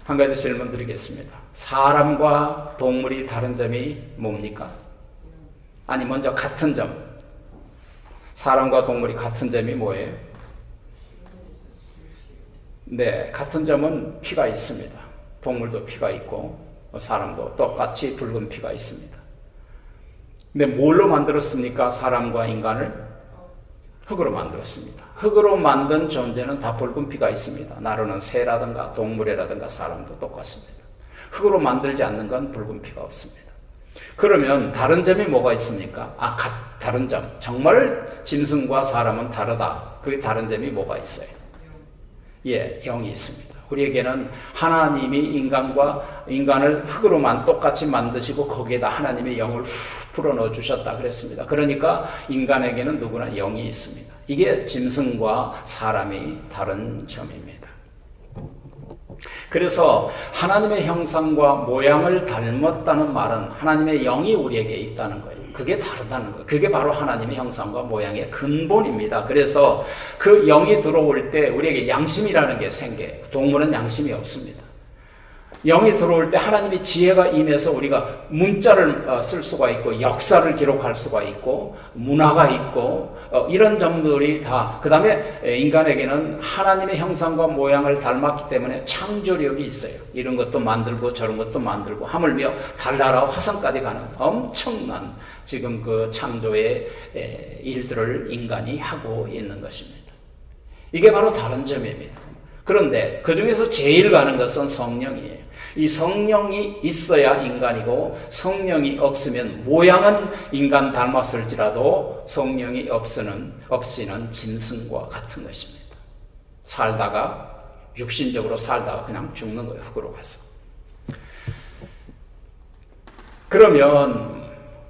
한 가지 질문 드리겠습니다. 사람과 동물이 다른 점이 뭡니까? 아니, 먼저 같은 점. 사람과 동물이 같은 점이 뭐예요? 네, 같은 점은 피가 있습니다. 동물도 피가 있고 사람도 똑같이 붉은 피가 있습니다. 근데 뭘로 만들었습니까? 사람과 인간을 흙으로 만들었습니다. 흙으로 만든 존재는 다 붉은 피가 있습니다. 나르는 새라든가 동물이라든가 사람도 똑같습니다. 흙으로 만들지 않는 건 붉은 피가 없습니다. 그러면 다른 점이 뭐가 있습니까? 다른 점. 정말 짐승과 사람은 다르다. 그게 다른 점이 뭐가 있어요? 예, 영이 있습니다. 우리에게는 하나님이 인간을 흙으로만 똑같이 만드시고 거기에다 하나님의 영을 후 불어넣어 주셨다 그랬습니다. 그러니까 인간에게는 누구나 영이 있습니다. 이게 짐승과 사람이 다른 점입니다. 그래서 하나님의 형상과 모양을 닮았다는 말은 하나님의 영이 우리에게 있다는 거예요. 그게 다르다는 거예요. 그게 바로 하나님의 형상과 모양의 근본입니다. 그래서 그 영이 들어올 때 우리에게 양심이라는 게 생겨요. 동물은 양심이 없습니다. 영이 들어올 때 하나님의 지혜가 임해서 우리가 문자를 쓸 수가 있고 역사를 기록할 수가 있고 문화가 있고 이런 점들이 다, 그 다음에 인간에게는 하나님의 형상과 모양을 닮았기 때문에 창조력이 있어요. 이런 것도 만들고 저런 것도 만들고 하물며 달나라와 화성까지 가는 엄청난 지금 그 창조의 일들을 인간이 하고 있는 것입니다. 이게 바로 다른 점입니다. 그런데 그 중에서 제일 가는 것은 성령이에요. 이 성령이 있어야 인간이고 성령이 없으면 모양은 인간 닮았을지라도 성령이 없이는 짐승과 같은 것입니다. 살다가 육신적으로 살다가 그냥 죽는 거예요. 흙으로 가서. 그러면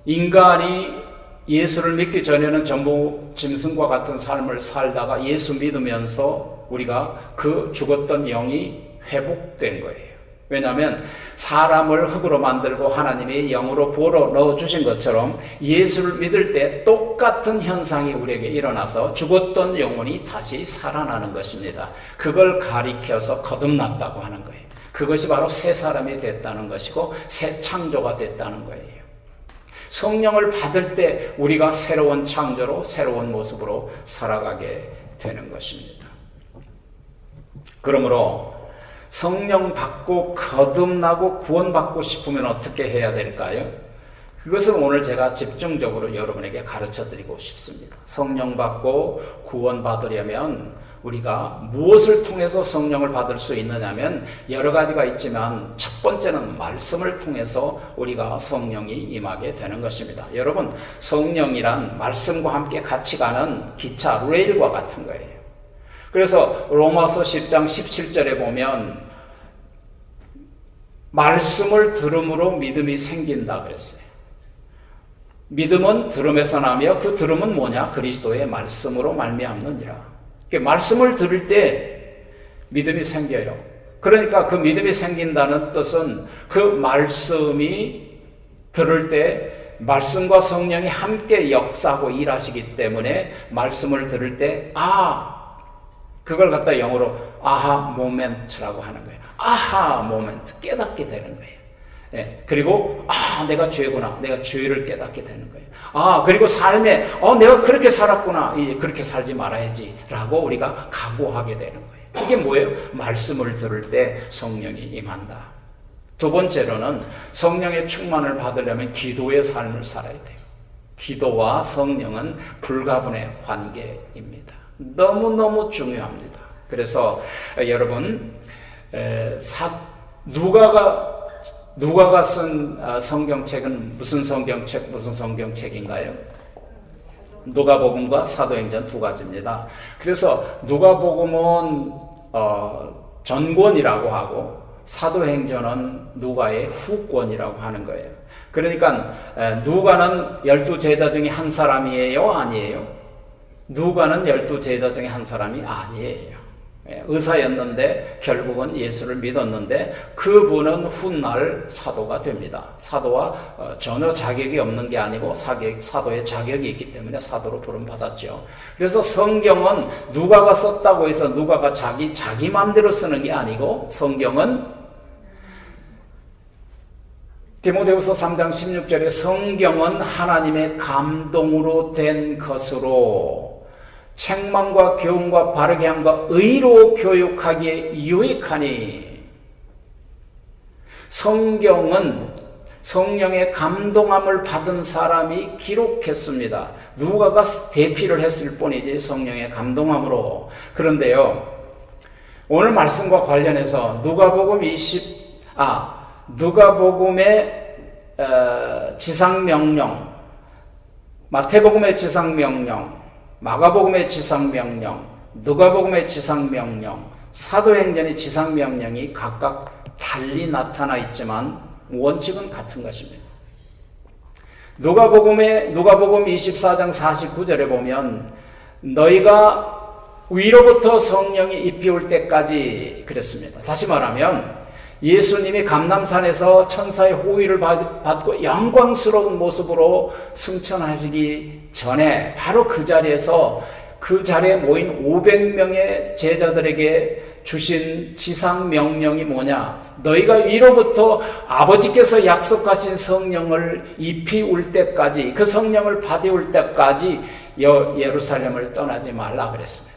인간이 예수를 믿기 전에는 전부 짐승과 같은 삶을 살다가 예수 믿으면서 우리가 그 죽었던 영이 회복된 거예요. 왜냐하면 사람을 흙으로 만들고 하나님이 영으로 불어 넣어주신 것처럼 예수를 믿을 때 똑같은 현상이 우리에게 일어나서 죽었던 영혼이 다시 살아나는 것입니다. 그걸 가리켜서 거듭났다고 하는 거예요. 그것이 바로 새 사람이 됐다는 것이고 새 창조가 됐다는 거예요. 성령을 받을 때 우리가 새로운 창조로 새로운 모습으로 살아가게 되는 것입니다. 그러므로 성령 받고 거듭나고 구원받고 싶으면 어떻게 해야 될까요? 그것은 오늘 제가 집중적으로 여러분에게 가르쳐 드리고 싶습니다. 성령 받고 구원받으려면 우리가 무엇을 통해서 성령을 받을 수 있느냐면 여러 가지가 있지만 첫 번째는 말씀을 통해서 우리가 성령이 임하게 되는 것입니다. 여러분, 성령이란 말씀과 함께 같이 가는 기차, 레일과 같은 거예요. 그래서 로마서 10장 17절에 보면 말씀을 들음으로 믿음이 생긴다 그랬어요. 믿음은 들음에서 나며 그 들음은 뭐냐? 그리스도의 말씀으로 말미암느니라. 말씀을 들을 때 믿음이 생겨요. 그러니까 그 믿음이 생긴다는 뜻은 그 말씀이 들을 때 말씀과 성령이 함께 역사하고 일하시기 때문에 말씀을 들을 때 그걸 갖다 영어로 아하 모멘트라고 하는 거예요. 아하 모멘트, 깨닫게 되는 거예요. 예, 그리고 내가 죄구나, 내가 죄를 깨닫게 되는 거예요. 그리고 삶에 내가 그렇게 살았구나, 그렇게 살지 말아야지 라고 우리가 각오하게 되는 거예요. 이게 뭐예요? 말씀을 들을 때 성령이 임한다. 두 번째로는 성령의 충만을 받으려면 기도의 삶을 살아야 돼요. 기도와 성령은 불가분의 관계입니다. 너무너무 중요합니다. 그래서 여러분, 누가가 쓴 성경책은 무슨 성경책인가요? 누가복음과 사도행전 두 가지입니다. 그래서 누가복음은 전권이라고 하고 사도행전은 누가의 후권이라고 하는 거예요. 그러니까 누가는 12제자 중에 한 사람이에요? 아니에요? 누가는 12제자 중에 한 사람이 아니에요. 의사였는데 결국은 예수를 믿었는데 그분은 훗날 사도가 됩니다. 사도와 전혀 자격이 없는 게 아니고 사도의 자격이 있기 때문에 사도로 부름받았죠. 그래서 성경은 누가가 썼다고 해서 누가가 자기 마음대로 쓰는 게 아니고 성경은 디모데후서 3장 16절에 성경은 하나님의 감동으로 된 것으로 책망과 교훈과 바르게 함과 의로 교육하기에 유익하니, 성경은 성령의 감동함을 받은 사람이 기록했습니다. 누가가 대피를 했을 뿐이지 성령의 감동함으로. 그런데요, 오늘 말씀과 관련해서 누가복음의 지상명령, 마태복음의 지상명령, 마가복음의 지상명령, 누가복음의 지상명령, 사도행전의 지상명령이 각각 달리 나타나 있지만 원칙은 같은 것입니다. 누가복음 24장 49절에 보면 너희가 위로부터 성령이 입히올 때까지 그랬습니다. 다시 말하면 예수님이 감람산에서 천사의 호의를 받고 영광스러운 모습으로 승천하시기 전에 바로 그 자리에 모인 500명의 제자들에게 주신 지상 명령이 뭐냐? 너희가 위로부터 아버지께서 약속하신 성령을 입히올 때까지, 그 성령을 받아올 때까지 예루살렘을 떠나지 말라 그랬습니다.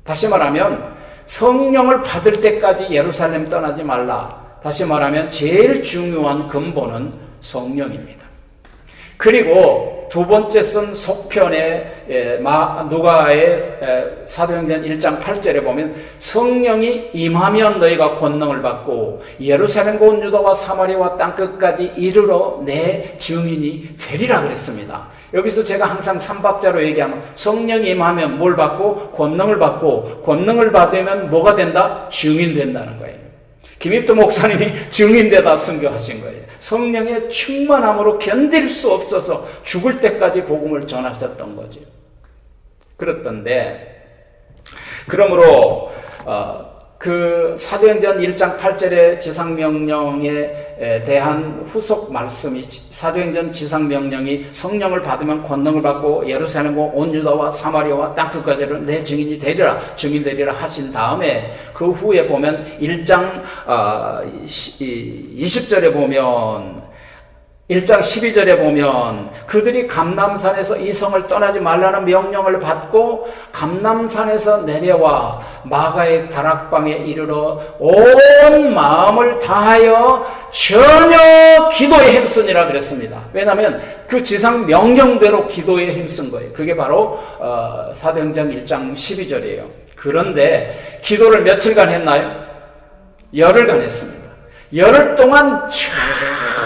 다시 말하면 성령을 받을 때까지 예루살렘 떠나지 말라. 다시 말하면 제일 중요한 근본은 성령입니다. 그리고 두 번째 쓴 속편의 누가의 사도행전 1장 8절에 보면 성령이 임하면 너희가 권능을 받고 예루살렘과 온 유다와 사마리아와 땅끝까지 이르러 내 증인이 되리라 그랬습니다. 여기서 제가 항상 삼박자로 얘기하면 성령이 임하면 뭘 받고? 권능을 받고, 권능을 받으면 뭐가 된다? 증인 된다는 거예요. 김입도 목사님이 증인되다 선교하신 거예요. 성령의 충만함으로 견딜 수 없어서 죽을 때까지 복음을 전하셨던 거죠. 그렇던데, 그러므로 그 사도행전 1장 8절의 지상명령에 대한 후속 말씀이, 사도행전 지상명령이 성령을 받으면 권능을 받고 예루살렘과 온 유다와 사마리아와 땅끝까지를 내 증인이 되리라, 증인되리라 하신 다음에 그 후에 보면 1장 20절에 보면, 1장 12절에 보면 그들이 감람산에서 이 성을 떠나지 말라는 명령을 받고 감람산에서 내려와 마가의 다락방에 이르러 온 마음을 다하여 전혀 기도에 힘쓰니라 그랬습니다. 왜냐하면 그 지상 명령대로 기도에 힘쓴 거예요. 그게 바로 사도행전 1장 12절이에요. 그런데 기도를 며칠간 했나요? 열흘간 했습니다. 열흘 동안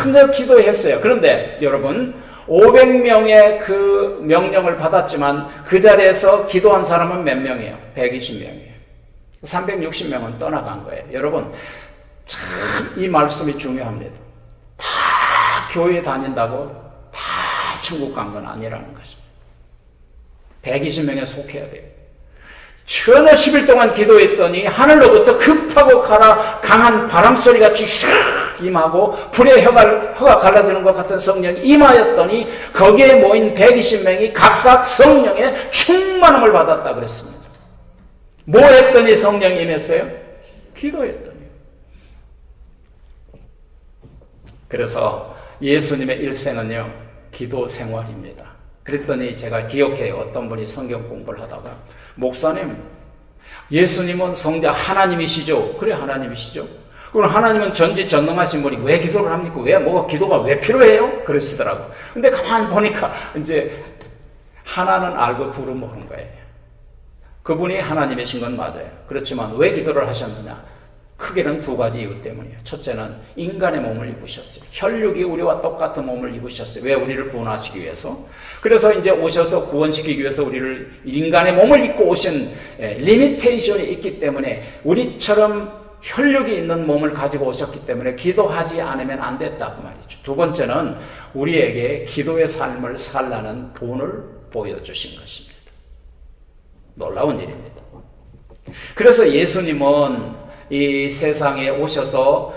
전혀 기도했어요. 그런데 여러분, 500명의 그 명령을 받았지만 그 자리에서 기도한 사람은 몇 명이에요? 120명이에요. 360명은 떠나간 거예요. 여러분, 참 이 말씀이 중요합니다. 다 교회 다닌다고 다 천국 간 건 아니라는 것입니다. 120명에 속해야 돼요. 전혀 10일 동안 기도했더니 하늘로부터 급하고 강한 바람소리같이 샥 임하고 불의 혀가 갈라지는 것 같은 성령이 임하였더니 거기에 모인 120명이 각각 성령의 충만함을 받았다 그랬습니다. 뭐 했더니 성령이 임했어요? 기도했더니. 그래서 예수님의 일생은요, 기도 생활입니다. 그랬더니 제가 기억해요. 어떤 분이 성경 공부를 하다가, 목사님, 예수님은 성자 하나님이시죠? 그래, 하나님이시죠. 그럼 하나님은 전지전능하신 분이 왜 기도를 합니까? 기도가 왜 필요해요? 그러시더라고. 근데 가만히 보니까 이제 하나는 알고 둘은 모르는 거예요. 그분이 하나님이신 건 맞아요. 그렇지만 왜 기도를 하셨느냐? 크게는 두 가지 이유 때문이에요. 첫째는 인간의 몸을 입으셨어요. 혈육이 우리와 똑같은 몸을 입으셨어요. 왜? 우리를 구원하시기 위해서. 그래서 이제 오셔서 구원시키기 위해서 우리를 인간의 몸을 입고 오신 리미테이션이 있기 때문에 우리처럼 혈육이 있는 몸을 가지고 오셨기 때문에 기도하지 않으면 안 됐다 그 말이죠. 두 번째는 우리에게 기도의 삶을 살라는 본을 보여주신 것입니다. 놀라운 일입니다. 그래서 예수님은 이 세상에 오셔서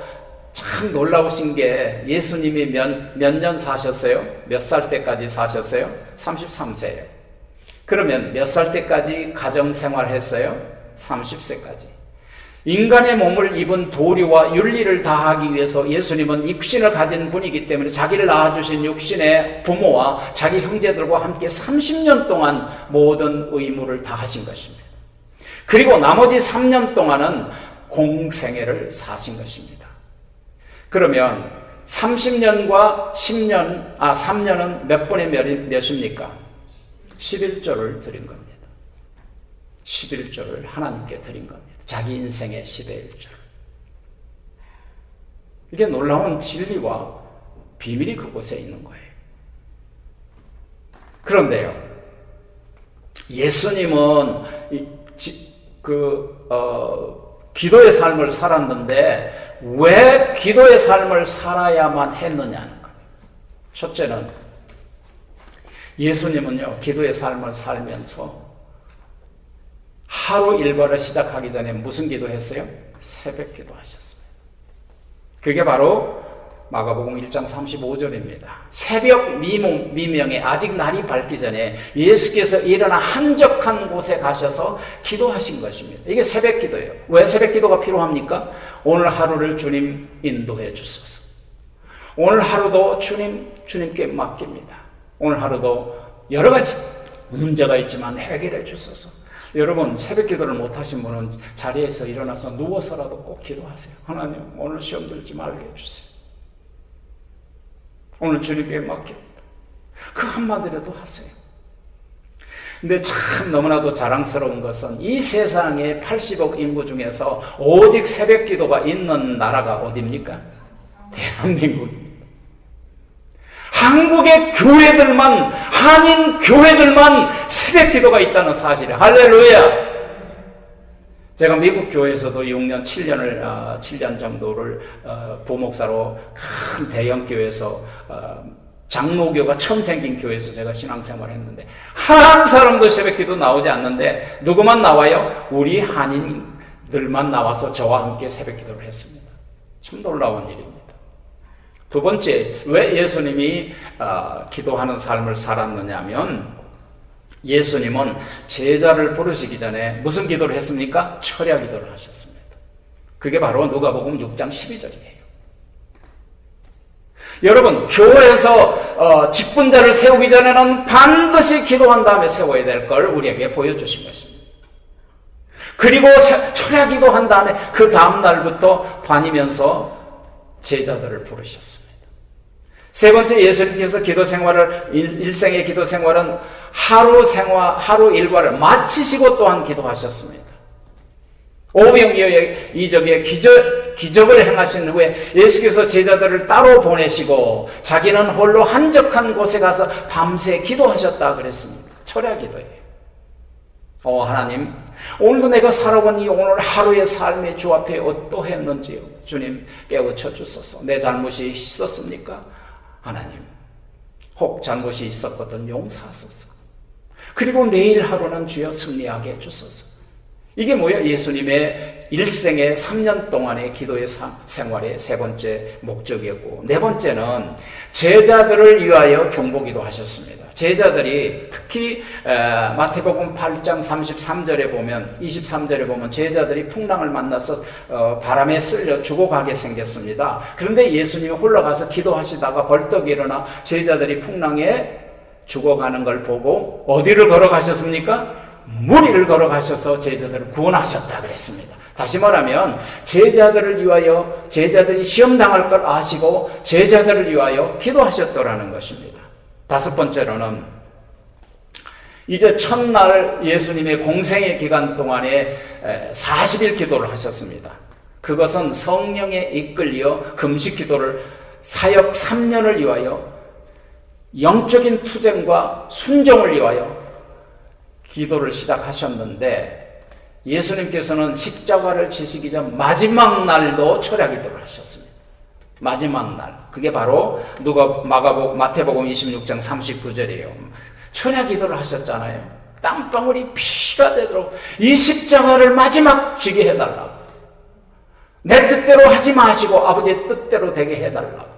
참 놀라우신 게, 예수님이 몇 년 사셨어요? 몇 살 때까지 사셨어요? 33세예요. 그러면 몇 살 때까지 가정생활 했어요? 30세까지. 인간의 몸을 입은 도리와 윤리를 다하기 위해서 예수님은 육신을 가진 분이기 때문에 자기를 낳아주신 육신의 부모와 자기 형제들과 함께 30년 동안 모든 의무를 다하신 것입니다. 그리고 나머지 3년 동안은 공생애를 사신 것입니다. 그러면 30년과 3년은 몇 분의 몇입니까? 11조를 드린 겁니다. 11조를 하나님께 드린 겁니다. 자기 인생의 10의 1조. 이게 놀라운 진리와 비밀이 그곳에 있는 거예요. 그런데요, 예수님은 기도의 삶을 살았는데 왜 기도의 삶을 살아야만 했느냐는 거예요. 첫째는 예수님은요, 기도의 삶을 살면서 하루 일과를 시작하기 전에 무슨 기도했어요? 새벽 기도하셨습니다. 그게 바로 마가복음 1장 35절입니다. 새벽 미명에 아직 날이 밝기 전에 예수께서 일어나 한적한 곳에 가셔서 기도하신 것입니다. 이게 새벽 기도예요. 왜 새벽 기도가 필요합니까? 오늘 하루를 주님 인도해 주소서. 오늘 하루도 주님께 맡깁니다. 오늘 하루도 여러 가지 문제가 있지만 해결해 주소서. 여러분, 새벽 기도를 못하신 분은 자리에서 일어나서 누워서라도 꼭 기도하세요. 하나님, 오늘 시험 들지 말게 해주세요. 오늘 주님께 맡깁니다. 그 한마디라도 하세요. 근데 참 너무나도 자랑스러운 것은 이 세상의 80억 인구 중에서 오직 새벽 기도가 있는 나라가 어디입니까? 대한민국입니다. 한국의 교회들만, 한인 교회들만 새벽 기도가 있다는 사실이에요. 할렐루야! 제가 미국 교회에서도 6년, 7년 정도를 부목사로 큰 대형 교회에서 장로교가 처음 생긴 교회에서 제가 신앙생활을 했는데 한 사람도 새벽 기도 나오지 않는데 누구만 나와요? 우리 한인들만 나와서 저와 함께 새벽 기도를 했습니다. 참 놀라운 일입니다. 두 번째, 왜 예수님이 기도하는 삶을 살았느냐면 예수님은 제자를 부르시기 전에 무슨 기도를 했습니까? 철야 기도를 하셨습니다. 그게 바로 누가복음 6장 12절이에요. 여러분, 교회에서 직분자를 세우기 전에는 반드시 기도한 다음에 세워야 될 걸 우리에게 보여주신 것입니다. 그리고 철야 기도한 다음에 그 다음 날부터 다니면서 제자들을 부르셨습니다. 세 번째, 예수님께서 기도 생활을, 일생의 기도 생활은 하루 일과를 마치시고 또한 기도하셨습니다. 오병이어의 이적에 기적을 행하신 후에 예수께서 제자들을 따로 보내시고 자기는 홀로 한적한 곳에 가서 밤새 기도하셨다 그랬습니다. 철야 기도예요. 하나님, 오늘도 내가 살아본 이 오늘 하루의 삶의 주 앞에 어떠했는지요? 주님, 깨우쳐 주소서. 내 잘못이 있었습니까? 하나님, 혹 잘못이 있었거든 용서하소서. 그리고 내일 하루는 주여 승리하게 해주소서. 이게 뭐야? 예수님의 일생의 3년 동안의 기도의 생활의 세 번째 목적이었고, 네 번째는 제자들을 위하여 중보기도 하셨습니다. 제자들이 특히 마태복음 8장 33절에 보면, 23절에 보면 제자들이 풍랑을 만나서 바람에 쓸려 죽어가게 생겼습니다. 그런데 예수님이 홀러가서 기도하시다가 벌떡 일어나 제자들이 풍랑에 죽어가는 걸 보고 어디를 걸어가셨습니까? 물 위를 걸어가셔서 제자들을 구원하셨다 그랬습니다. 다시 말하면 제자들을 위하여, 제자들이 시험당할 걸 아시고 제자들을 위하여 기도하셨더라는 것입니다. 다섯 번째로는 이제 첫날 예수님의 공생의 기간 동안에 40일 기도를 하셨습니다. 그것은 성령에 이끌려 금식 기도를 사역 3년을 위하여, 영적인 투쟁과 순종을 위하여 기도를 시작하셨는데, 예수님께서는 십자가를 지시기 전 마지막 날도 철야 기도를 하셨습니다. 마지막 날, 그게 바로 마태복음 26장 39절이에요. 철야 기도를 하셨잖아요. 땀방울이 피가 되도록 이 십자가를 마지막 쥐게 해달라고, 내 뜻대로 하지 마시고 아버지의 뜻대로 되게 해달라고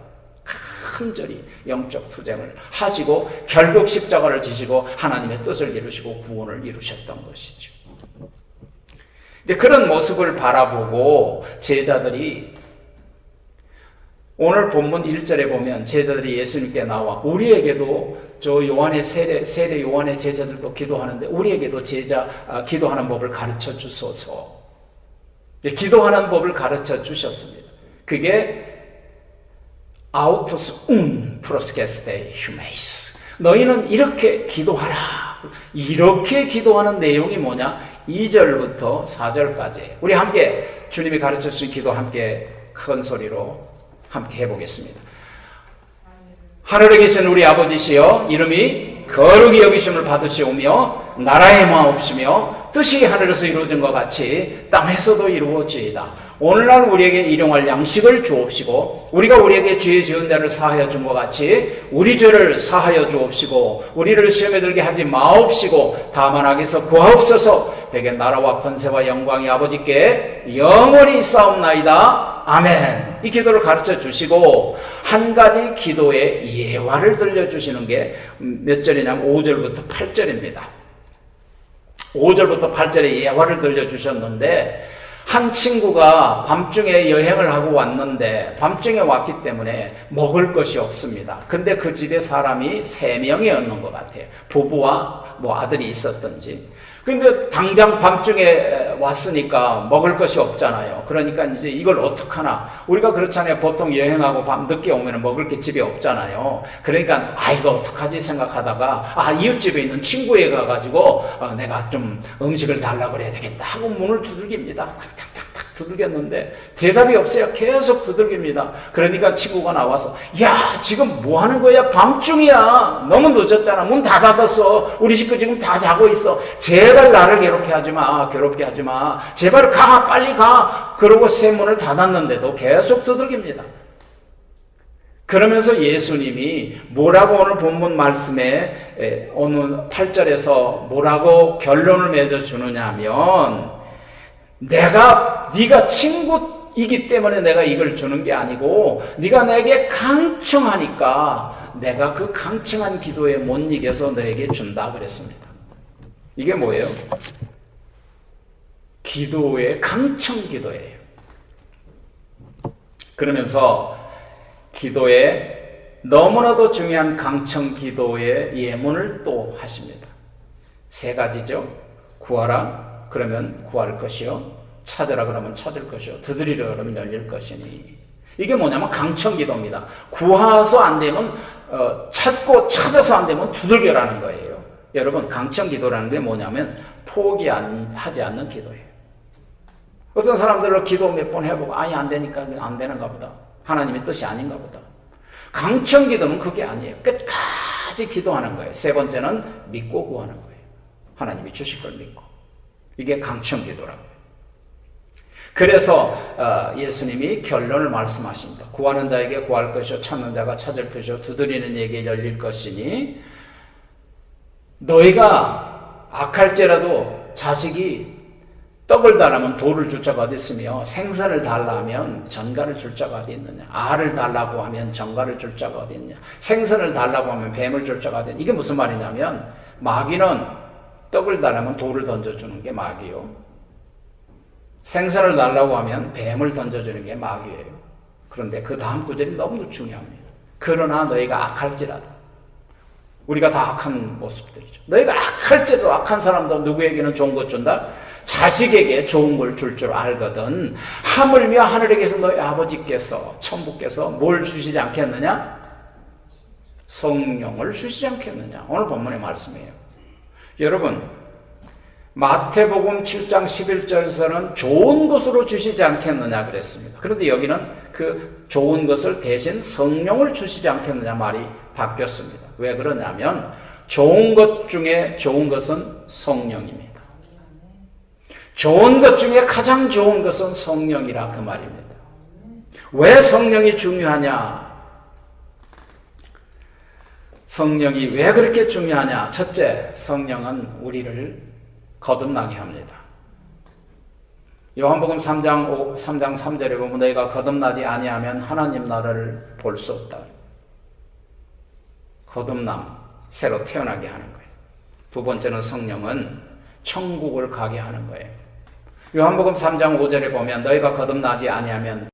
간절히 영적 투쟁을 하시고 결국 십자가를 지시고 하나님의 뜻을 이루시고 구원을 이루셨던 것이죠. 이제 그런 모습을 바라보고 제자들이 오늘 본문 1절에 보면 제자들이 예수님께 나와 우리에게도 저 요한의 세례 요한의 제자들도 기도하는데 우리에게도 기도하는 법을 가르쳐 주소서. 기도하는 법을 가르쳐 주셨습니다. 그게 아우토스 프로스게스테 휴메이스. 너희는 이렇게 기도하라. 이렇게 기도하는 내용이 뭐냐? 2절부터 4절까지. 우리 함께 주님이 가르쳐 주신 기도 함께 큰 소리로 함께 해보겠습니다. 하늘에 계신 우리 아버지시여, 이름이 거룩히 여기심을 받으시오며 나라의 마옵시며 뜻이 하늘에서 이루어진 것 같이 땅에서도 이루어지이다. 오늘날 우리에게 일용할 양식을 주옵시고 우리가 우리에게 죄 지은 자를 사하여 준 것 같이 우리 죄를 사하여 주옵시고 우리를 시험에 들게 하지 마옵시고 다만 악에서 구하옵소서. 대개 나라와 권세와 영광이 아버지께 영원히 있사옵나이다. 아멘. 이 기도를 가르쳐 주시고 한 가지 기도의 예화를 들려주시는 게 몇 절이냐면 5절부터 8절입니다. 5절부터 8절에 예화를 들려주셨는데 한 친구가 밤중에 여행을 하고 왔는데 밤중에 왔기 때문에 먹을 것이 없습니다. 근데 그 집에 사람이 3명이었는 것 같아요. 부부와 아들이 있었던지. 근데 당장 밤중에 왔으니까 먹을 것이 없잖아요. 그러니까 이제 이걸 어떡하나. 우리가 그렇잖아요. 보통 여행하고 밤 늦게 오면 먹을 게 집에 없잖아요. 그러니까 이거 어떡하지 생각하다가 이웃집에 있는 친구에 가가지고 내가 좀 음식을 달라고 그래야 되겠다 하고 문을 두들깁니다. 탁탁탁탁 두들겼는데 대답이 없어요. 계속 두들깁니다. 그러니까 친구가 나와서 야 지금 뭐 하는 거야? 밤중이야. 너무 늦었잖아. 문 다 닫았어. 우리 식구 지금 다 자고 있어. 제발 나를 괴롭게 하지 마. 제발 가. 빨리 가. 그러고 새 문을 닫았는데도 계속 두들깁니다. 그러면서 예수님이 뭐라고 오늘 본문 말씀에 오늘 8절에서 뭐라고 결론을 맺어주느냐 하면 네가 친구이기 때문에 내가 이걸 주는 게 아니고 네가 내게 강청하니까 내가 그 강청한 기도에 못 이겨서 너에게 준다 그랬습니다. 이게 뭐예요? 기도의 강청 기도예요. 그러면서 기도에 너무나도 중요한 강청 기도의 예문을 또 하십니다. 3가지죠. 구하라 그러면 구할 것이요, 찾으라 그러면 찾을 것이요, 두드리라 그러면 열릴 것이니. 이게 뭐냐면 강청 기도입니다. 구해서 안 되면 찾고 찾아서 안 되면 두들겨라는 거예요. 여러분 강청 기도라는 게 뭐냐면 포기하지 않는 기도예요. 어떤 사람들은 기도 몇 번 해보고 안 되니까 안 되는가 보다. 하나님의 뜻이 아닌가 보다. 강청 기도는 그게 아니에요. 끝까지 기도하는 거예요. 3번째는 믿고 구하는 거예요. 하나님이 주실 걸 믿고. 이게 강청 기도라고요. 그래서 예수님이 결론을 말씀하십니다. 구하는 자에게 구할 것이요 찾는 자가 찾을 것이요 두드리는 이에게 열릴 것이니 너희가 악할지라도 자식이 떡을 달라면 돌을 줄 자가 어디 있으며 생선을 달라 하면 전갈을 줄 자가 어디 있느냐. 알을 달라고 하면 전갈을 줄 자가 어디 있느냐. 생선을 달라고 하면 뱀을 줄 자가 어디 있느냐. 이게 무슨 말이냐면 마귀는 떡을 달라면 돌을 던져주는 게 마귀요. 생선을 달라고 하면 뱀을 던져주는 게 마귀예요. 그런데 그 다음 구절이 너무 중요합니다. 그러나 너희가 악할지라도. 우리가 다 악한 모습들이죠. 너희가 악할지라도 악한 사람도 누구에게는 좋은 것 준다? 자식에게 좋은 걸 줄 줄 알거든. 하물며 하늘에 계신 너희 아버지께서 천부께서 뭘 주시지 않겠느냐? 성령을 주시지 않겠느냐? 오늘 본문의 말씀이에요. 여러분 마태복음 7장 11절에서는 좋은 것으로 주시지 않겠느냐 그랬습니다. 그런데 여기는 그 좋은 것을 대신 성령을 주시지 않겠느냐 말이 바뀌었습니다. 왜 그러냐면 좋은 것 중에 좋은 것은 성령입니다. 좋은 것 중에 가장 좋은 것은 성령이라 그 말입니다. 왜 성령이 중요하냐? 성령이 왜 그렇게 중요하냐? 첫째, 성령은 우리를 거듭나게 합니다. 요한복음 3장 3절에 보면 너희가 거듭나지 아니하면 하나님 나라를 볼 수 없다. 거듭남, 새로 태어나게 하는 거예요. 두 번째는 성령은 천국을 가게 하는 거예요. 요한복음 3장 5절에 보면 너희가 거듭나지 아니하면